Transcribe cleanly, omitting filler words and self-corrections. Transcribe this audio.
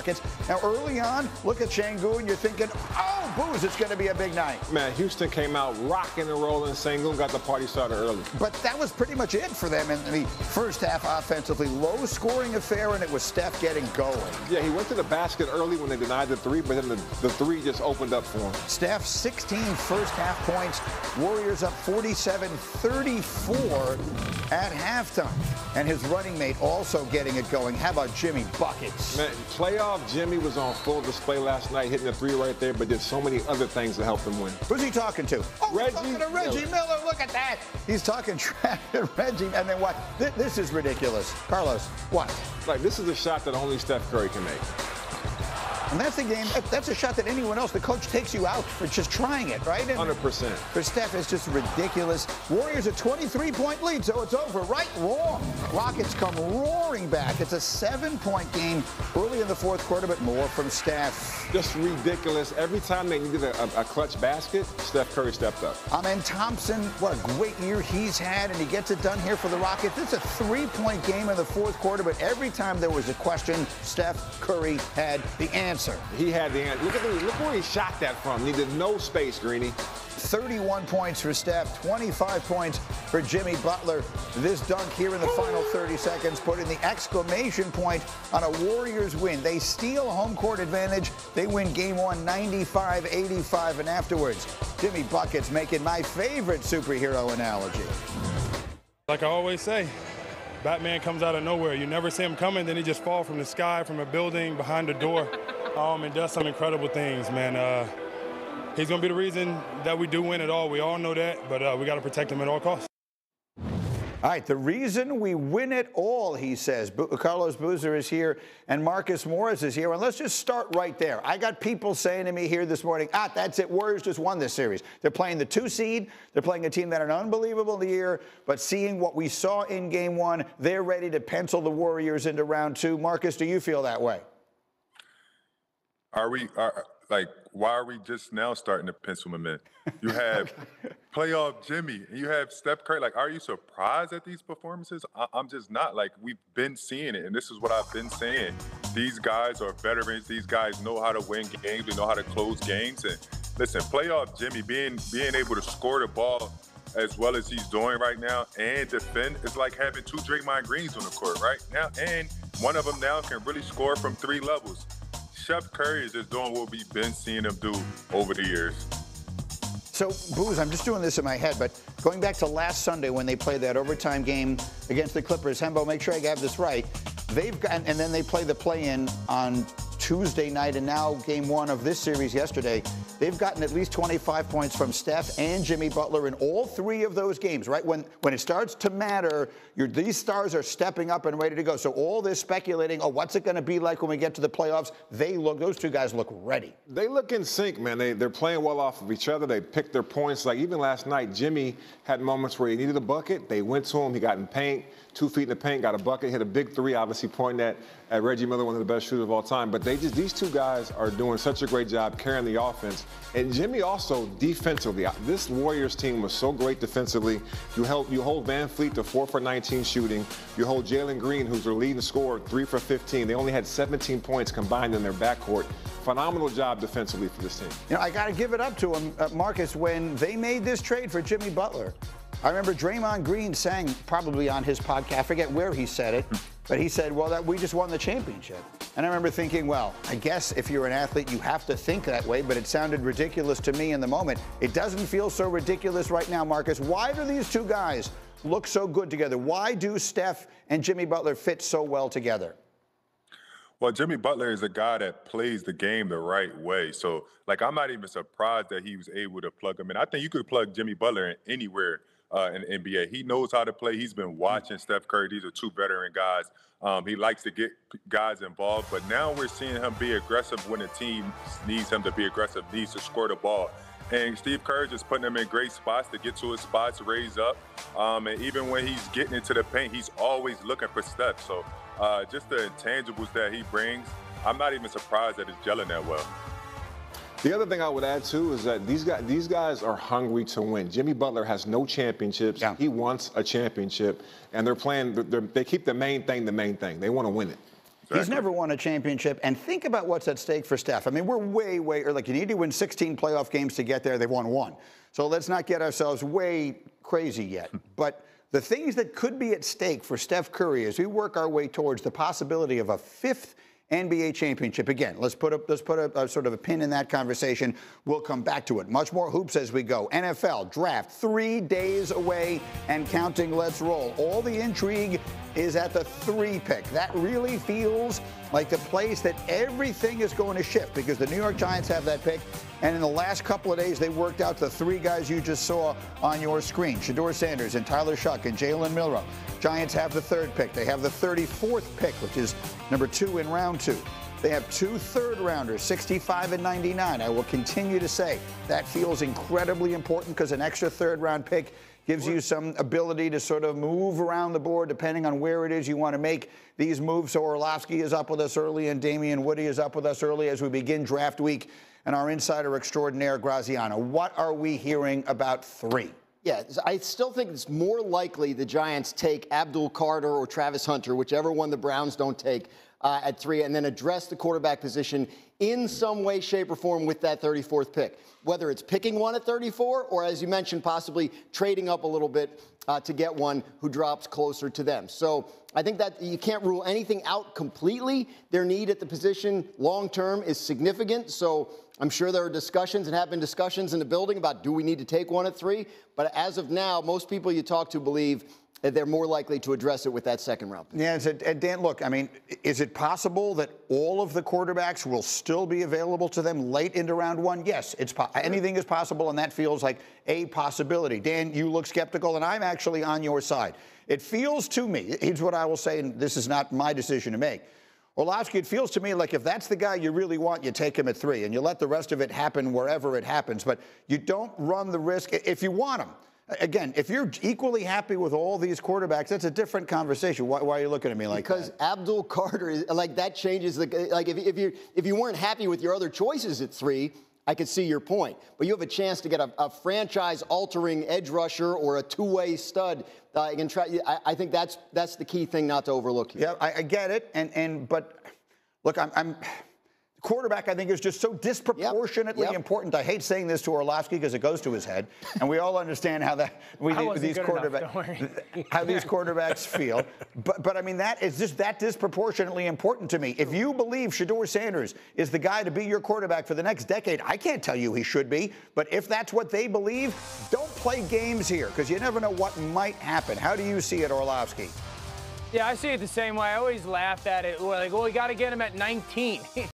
Rockets. Now, early on, look at Şengün, you're thinking, oh, Booze, it's going to be a big night. Man, Houston came out rocking and rolling. Şengün got the party started early. But that was pretty much it for them in the first half offensively. Low-scoring affair, and it was Steph getting going. Yeah, he went to the basket early when they denied the three, but then the three just opened up for him. Steph, 16 first-half points. Warriors up 47-34 at halftime. And his running mate also getting it going. How about Jimmy Buckets? Man, playoff Jimmy was on full display last night, hitting the three right there, but did so many other things to help him win. Who's he talking to? Oh, Reggie talking to Reggie Miller. Look at that. He's talking trash to Reggie. And then what? This is ridiculous. Carlos, what? Like, this is a shot that only Steph Curry can make. And that's a game, that's a shot that anyone else, the coach takes you out for just trying it, right? And 100%. For Steph, it's just ridiculous. Warriors a 23-point lead, so it's over. Right? Wrong. Rockets come roaring back. It's a 7-point game early in the fourth quarter, but more from Steph. Just ridiculous. Every time they needed a clutch basket, Steph Curry stepped up. And Thompson, what a great year he's had, and he gets it done here for the Rockets. It's a 3-point game in the fourth quarter, but every time there was a question, Steph Curry had the answer. He had the answer. Look where he shot that from. Needed no space, Greeny. 31 points for Steph, 25 points for Jimmy Butler. This dunk here in the final 30 seconds, putting the exclamation point on a Warriors win. They steal home court advantage. They win game one 95-85, and afterwards, Jimmy Buckets making my favorite superhero analogy. Like I always say, Batman comes out of nowhere. You never see him coming, then he just falls from the sky, from a building, behind the door, and does some incredible things, man. He's going to be the reason that we do win it all. We all know that, but we got to protect him at all costs. All right, the reason we win it all, he says. Carlos Boozer is here, and Marcus Morris is here. And let's just start right there. I got people saying to me here this morning, that's it, Warriors just won this series. They're playing the 2 seed. They're playing a team that had an unbelievable year, but seeing what we saw in game one, they're ready to pencil the Warriors into round 2. Marcus, do you feel that way? Why are we just now starting to pencil them in? You have playoff Jimmy, and you have Steph Curry. Like, are you surprised at these performances? I'm just not. Like, we've been seeing it, and this is what I've been saying. These guys are veterans. These guys know how to win games. They know how to close games. And listen, playoff Jimmy, being able to score the ball as well as he's doing right now and defend, it's like having 2 Draymond Greens on the court right now. And one of them now can really score from 3 levels. Steph Curry is just doing what we've been seeing him do over the years. So, Booze, I'm just doing this in my head, but going back to last Sunday when they played that overtime game against the Clippers, Hembo, make sure I have this right. They've got, and then they play the play-in on Tuesday night, and now game one of this series yesterday. They've gotten at least 25 points from Steph and Jimmy Butler in all 3 of those games, right? When it starts to matter, these stars are stepping up and ready to go. So all this speculating, what's it going to be like when we get to the playoffs? Those 2 guys look ready. They look in sync, man. They're playing well off of each other. They pick their points. Like, even last night, Jimmy had moments where he needed a bucket. They went to him. He got in paint, 2 feet in the paint, got a bucket, hit a big 3, obviously pointing at Reggie Miller, one of the best shooters of all time. But these 2 guys are doing such a great job carrying the offense. And Jimmy also defensively. This Warriors team was so great defensively. You hold Van Fleet to 4 for 19 shooting. You hold Jalen Green, who's their leading scorer, 3 for 15. They only had 17 points combined in their backcourt. Phenomenal job defensively for this team. I got to give it up to him, Marcus, when they made this trade for Jimmy Butler. I remember Draymond Green saying, probably on his podcast, I forget where he said it, but he said, that we just won the championship. And I remember thinking, well, I guess if you're an athlete, you have to think that way, but it sounded ridiculous to me in the moment. It doesn't feel so ridiculous right now, Marcus. Why do these 2 guys look so good together? Why do Steph and Jimmy Butler fit so well together? Well, Jimmy Butler is a guy that plays the game the right way. So, I'm not even surprised that he was able to plug him in. I think you could plug Jimmy Butler in anywhere in the NBA. He knows how to play. He's been watching Steph Curry. These are 2 veteran guys. He likes to get guys involved, but now we're seeing him be aggressive when a team needs him to be aggressive, needs to score the ball. And Steve Kerr just putting him in great spots to get to his spots, raise up. And even when he's getting into the paint, he's always looking for Steph. So just the intangibles that he brings, I'm not even surprised that it's gelling that well. The other thing I would add, too, is that these guys are hungry to win. Jimmy Butler has no championships. Yeah. He wants a championship. And they're playing, they keep the main thing the main thing. They want to win it. He's never won a championship. And think about what's at stake for Steph. I mean, we're way, or like you need to win 16 playoff games to get there. They've won one. So let's not get ourselves way crazy yet. But the things that could be at stake for Steph Curry as we work our way towards the possibility of a fifth NBA championship. Again, let's put a sort of a pin in that conversation. We'll come back to it. Much more hoops as we go. NFL draft 3 days away and counting. Let's roll. All the intrigue is at the 3 pick. That really feels like the place that everything is going to shift because the New York Giants have that pick. And in the last couple of days, they worked out the 3 guys you just saw on your screen. Shedeur Sanders and Tyler Shuck and Jalen Milroe. Giants have the 3rd pick. They have the 34th pick, which is number 2 in round 2. They have 2 third-rounders, 65 and 99. I will continue to say that feels incredibly important because an extra third-round pick gives you some ability to sort of move around the board depending on where it is you want to make these moves. So Orlovsky is up with us early and Damian Woody is up with us early as we begin draft week. And our insider extraordinaire, Graziano, what are we hearing about 3? Yeah, I still think it's more likely the Giants take Abdul Carter or Travis Hunter, whichever one the Browns don't take at 3, and then address the quarterback position in some way, shape, or form with that 34th pick. Whether it's picking one at 34 or, as you mentioned, possibly trading up a little bit to get one who drops closer to them. So I think that you can't rule anything out completely. Their need at the position long-term is significant. So I'm sure there are discussions and have been discussions in the building about do we need to take one at 3? But as of now, most people you talk to believe that they're more likely to address it with that 2nd round. Yeah, Dan, look, I mean, is it possible that all of the quarterbacks will still be available to them late into round 1? Yes, anything is possible, and that feels like a possibility. Dan, you look skeptical, and I'm actually on your side. It feels to me, here's what I will say, and this is not my decision to make. Orlovsky, it feels to me like if that's the guy you really want, you take him at 3, and you let the rest of it happen wherever it happens. But you don't run the risk if you want him. Again, if you're equally happy with all these quarterbacks, that's a different conversation. Why are you looking at me like that? Because Abdul Carter, that changes like if you weren't happy with your other choices at 3, I could see your point. But you have a chance to get a franchise-altering edge rusher or a 2-way stud. I think that's the key thing not to overlook here. Yeah, I get it, but look, quarterback, I think, is just so disproportionately important. I hate saying this to Orlovsky because it goes to his head, and we all understand how these quarterbacks feel. But I mean, that is just that disproportionately important to me. If you believe Shedeur Sanders is the guy to be your quarterback for the next decade, I can't tell you he should be. But if that's what they believe, don't play games here because you never know what might happen. How do you see it, Orlovsky? Yeah, I see it the same way. I always laughed at it. Like, well, we got to get him at 19.